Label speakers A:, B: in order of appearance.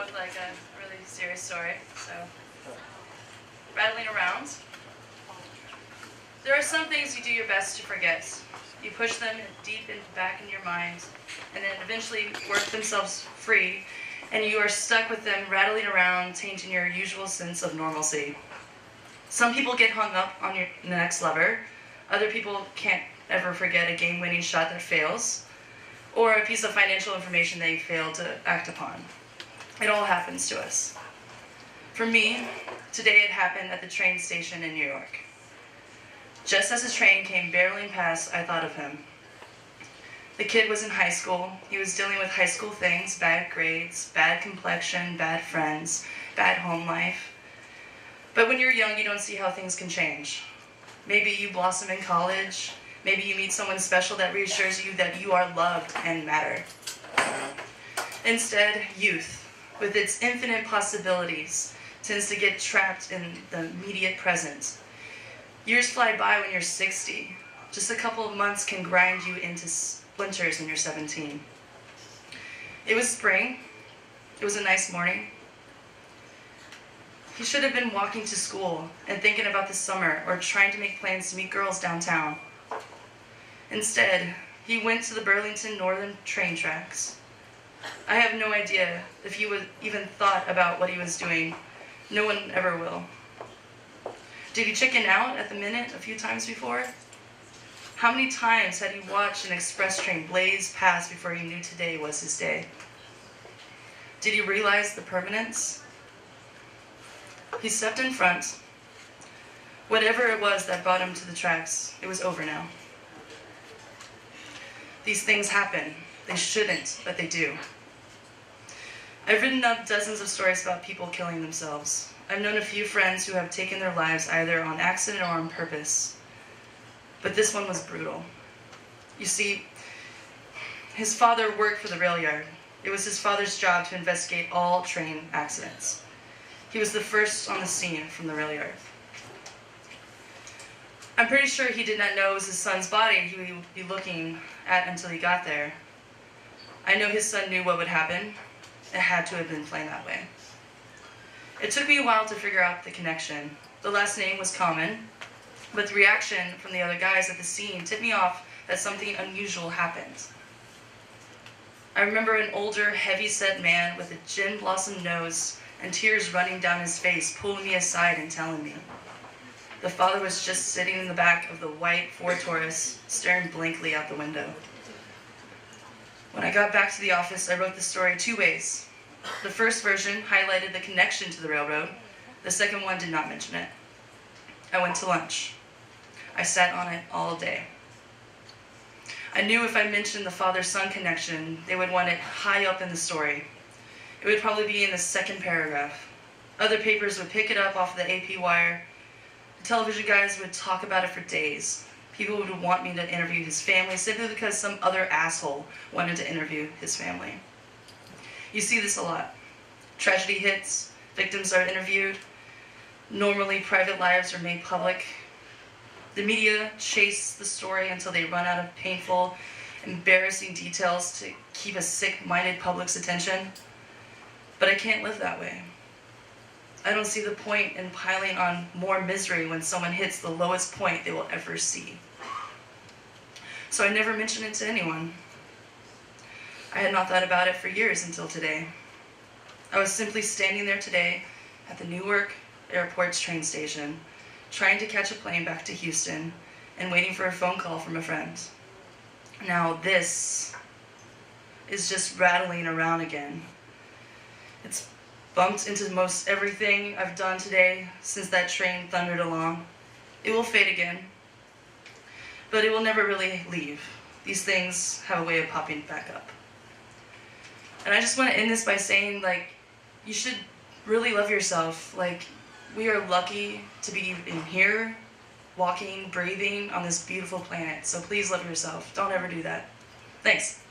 A: out with like a really serious story. So, rattling around. There are some things you do your best to forget. You push them deep back in your mind, and then eventually work themselves free, and you are stuck with them rattling around, tainting your usual sense of normalcy. Some people get hung up on your next lover. Other people can't ever forget a game-winning shot that fails, or a piece of financial information they failed to act upon. It all happens to us. For me, today it happened at the train station in New York. Just as his train came barreling past, I thought of him. The kid was in high school. He was dealing with high school things, bad grades, bad complexion, bad friends, bad home life. But when you're young, you don't see how things can change. Maybe you blossom in college. Maybe you meet someone special that reassures you that you are loved and matter. Instead, youth, with its infinite possibilities, tends to get trapped in the immediate present. Years fly by when you're 60. Just a couple of months can grind you into splinters when you're 17. It was spring. It was a nice morning. He should have been walking to school and thinking about the summer or trying to make plans to meet girls downtown. Instead, he went to the Burlington Northern train tracks. I have no idea if he would even thought about what he was doing. No one ever will. Did he chicken out at the minute a few times before? How many times had he watched an express train blaze past before he knew today was his day? Did he realize the permanence? He stepped in front. Whatever it was that brought him to the tracks, it was over now. These things happen. They shouldn't, but they do. I've written up dozens of stories about people killing themselves. I've known a few friends who have taken their lives either on accident or on purpose. But this one was brutal. You see, his father worked for the rail yard. It was his father's job to investigate all train accidents. He was the first on the scene from the rail yard. I'm pretty sure he did not know it was his son's body he would be looking at until he got there. I know his son knew what would happen. It had to have been planned that way. It took me a while to figure out the connection. The last name was common, but the reaction from the other guys at the scene tipped me off that something unusual happened. I remember an older, heavy-set man with a gin blossom nose and tears running down his face, pulling me aside and telling me. The father was just sitting in the back of the white Ford Taurus, staring blankly out the window. When I got back to the office, I wrote the story two ways. The first version highlighted the connection to the railroad. The second one did not mention it. I went to lunch. I sat on it all day. I knew if I mentioned the father-son connection, they would want it high up in the story. It would probably be in the second paragraph. Other papers would pick it up off the AP wire. The television guys would talk about it for days. People would want me to interview his family simply because some other asshole wanted to interview his family. You see this a lot. Tragedy hits, victims are interviewed. Normally, private lives are made public. The media chase the story until they run out of painful, embarrassing details to keep a sick-minded public's attention. But I can't live that way. I don't see the point in piling on more misery when someone hits the lowest point they will ever see. So I never mentioned it to anyone. I had not thought about it for years until today. I was simply standing there today at the Newark Airport's train station, trying to catch a plane back to Houston and waiting for a phone call from a friend. Now this is just rattling around again. It's bumped into most everything I've done today since that train thundered along. It will fade again, but it will never really leave. These things have a way of popping back up. And I just want to end this by saying, you should really love yourself. We are lucky to be in here, walking, breathing on this beautiful planet. So please love yourself. Don't ever do that. Thanks.